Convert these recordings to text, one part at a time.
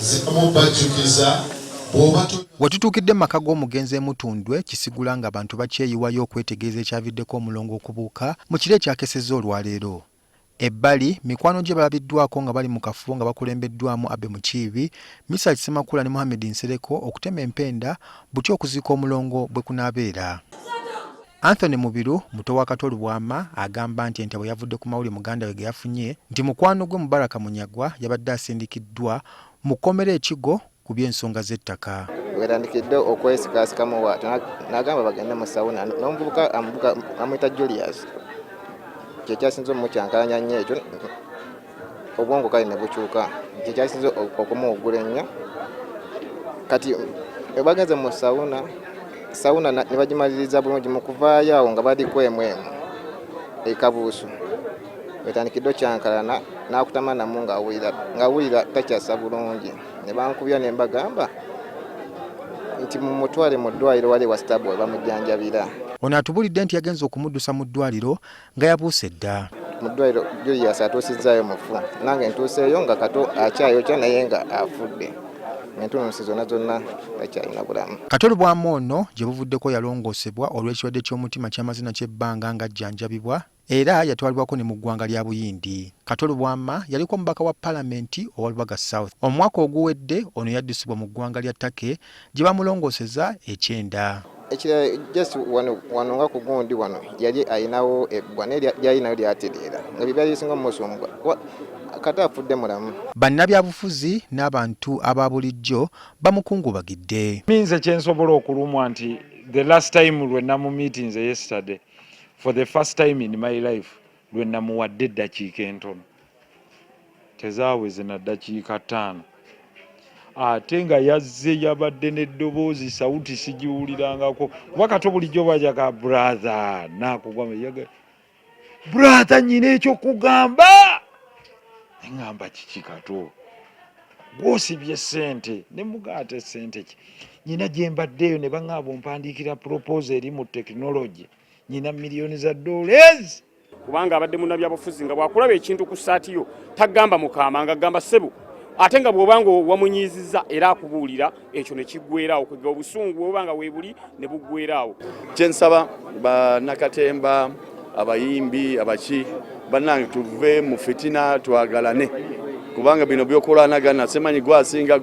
zikamubajjukiza Watutuukidde mu maka g'omugenzi Mutundwe kisigula nga abantu bakyeyiwayo okwetegeeza ekyaviddeko omulongo okubuuka mu kiro ekyakeeseza olwaleero. Ebbali mikwano gye balabiddwako nga bali mu kafubo nga bakulembeddwamu Abbe Mukiibi, Misa Kisemakula ne Mohamed Nsereko okutema empenda butya okuziika omulongo bwe kunaabeera. Anthony Mubiru muto wa Kato Lubwama agamba nti ente bwe yavudde ku mawulire muganda we ge yafunye nti mukwano gwe Mubarak Munyagwa yabadde asindikiddwa mu kkomera e Kigo ku by'ensonga z'ettaka. Weerandikiddwa okwesikasikamu bw'atyo n'agamba bagende mu sawuna n'omuvubuka amuyita Julius kye kyasinze omukyankalanya nnyo ekyo obwongo kale ne bukyuka kye kyasinze okumuwugula ennyo kati bagenze mu sawuna ne bagimaliriza bulungi mu kuvaayo awo nga bali kwemwemu ekabuusu weetandikiddwa kyankalana n'akutama namu ng'awulira takyasa bulungi ne bankubya ne mbagamba nti mumutwale mu ddwaliro wali wa sitabu we bamujjanjabira. Ono atubulidde nti yagenze okumuddusa mu ddwaliro nga yabuuse dda. Mu ddwaliro Julius atuusizzaayo mufu nange ntuuseeyo nga Kato akyayokya naye nga afudde. Entunusi zonna takyalina bulamu. Kato Lubwama ono gye buvuddeko yalongoosebwa olw'ekirwadde ky'omutima ky'amazina ky'ebbanga nga ajjanjabibwa era yatwalibwako ne mu ggwanga lya Buyindi. Kato Lubwama yaliko omubaka wa Paalamenti owa Lubaga South. Omwaka oguwedde ono yaddusibwa mu ggwanga lya Take gye bamulongooseza ekyenda. Ekirala just wano nga ku gundi wano yali ayinawo ebbwa naye lyalinayo lyatereera nga bye byali bisinga mumusumbuwa Kato afudde mulamu. Bannabyabufuzi n'abantu aba bulijjo bamukungubagidde. Minze kyensobola okulumwa nti the last time lwe namu meetings yesterday for the first time in my life lwe namuwadde eddakiika entono tezaaweze na ddakiika 5 ate nga yazze yabadde n'eddoboozi sawuti sigiwulirangako kuba Kato bulijjo bwajaka brother naakugwa brother nyina ekyokugamba ngamba kiki Kato gw'osibye ssente ne mugaate ssente ki nyina gye mbaddeeyo ne baŋŋaaba ompandiikira proposal eri mu technology nyina miliyoni za dollars kubanga abadde munnabyabufuzi nga bwakulaba ekintu ku ssaati yo tagamba mukama nga gamba ssebo ate nga bw'obanga wamunyiizizza era akubuulira ekyo ne kiggweeraawo kwega obusungu bw'obanga weebuli ne buggweeraawo. Kyensaba Munnakatemba abayimbi abaki bannange tuve mu fitina twagalane kubanga bino byokulwanagana semanyi gwasinga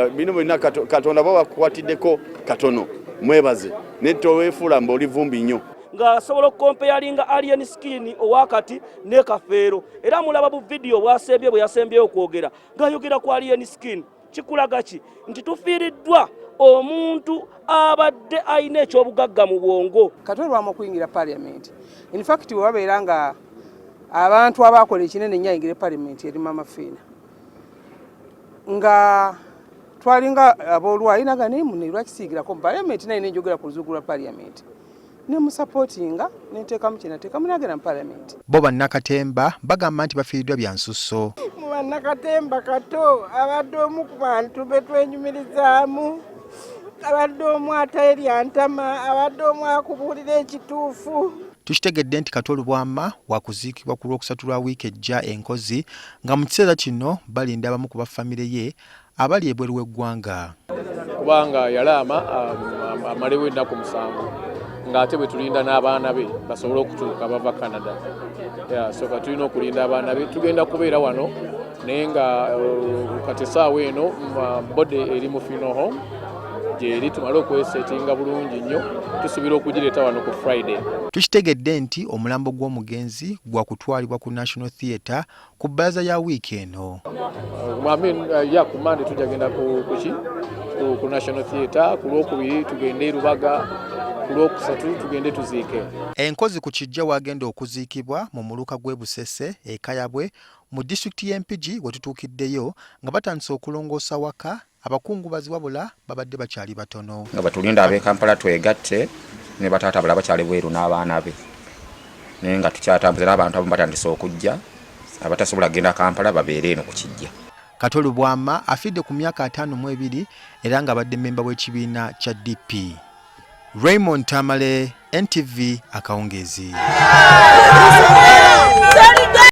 bino byonna Katonda babakwatiddeko katono mwebaze netoweefula mba oli vumbi nnyo nga asobola okukompeyalinga alien skin owakati ne kafeero era mulaba bu video bwasembye bwe yasembyeyo okwogera ng'ayogera ku alien skin kikulaga ki nti tufiiriddwa omuntu abadde ayina ekyobugagga mu bwongo. Kato Lubwama okuyingira Parliament in fact wabeera nga abantu abakola ekinene nnyo ayingire Parliament eri Mama Fiina nga twalinga aboolwayi naga naye munne lwakisiigirako mu Parliament naye nenjogera ku luzugu lwa Parliament ne musupportinga nenteekamu kye nateekamu nagenda mu Parliament. Bo Munnakatemba bagamba nti bafiiriddwa bya nsusso. Mu Munnakatemba Kato abadde omu ku bantu betwenyumirizaamu abadde omu atayerya ntama abadde omu akubuulira ekituufu. Tukitegedde nti Kato Lubwama wakuziikibwa ku lwokusatu lwa wiiki ejja Nkozi nga mu kiseera kino balinda abamu ku baffamire ye abali ebweru w'eggwanga. Kubanga yalaama amalewo ennaku 7 ng'ate bwe tulinda n'abaana be basobole okutuuka bava Canada. So tulina okulinda abaana be tugenda kubeera wano naye nga kati essaawa eno bode eri mu funeral home gyeri tumale okwesetinga bulungi nnyo tusuubira okugireeta wano ku Friday. Tukitegedde nti omulambo gw'omugenzi gwa kutwalibwa ku National Theatre ku bbalaza ya wiiki eno. Ku Monday tujagenda ku National Theatre, ku Lwokubiri tugende Lubaga, ku Lwokusatu tugende tuziike. Enkozi ku kijja wagenda okuziikibwa mu muluka gw'e Busese ekayabwe mu disitulikiti y'Empigi we tutuukiddeyo nga batandise okulongoosa waka abakungubazi wabula babadde bakyali batono. Nga batulinda ab'e Kampala twegatte ne bataata abala bakyali bweru n'abaana be naye nga tukyatambuza n'abantu abamu batandise okujja abatasobola kugenda Kampala babeere eno ku kijja. Kato Lubwama afidde ku myaka 52 era nga abadde memba w'ekibiina kya DP. Raymond Tamale, NTV Akawungeezi.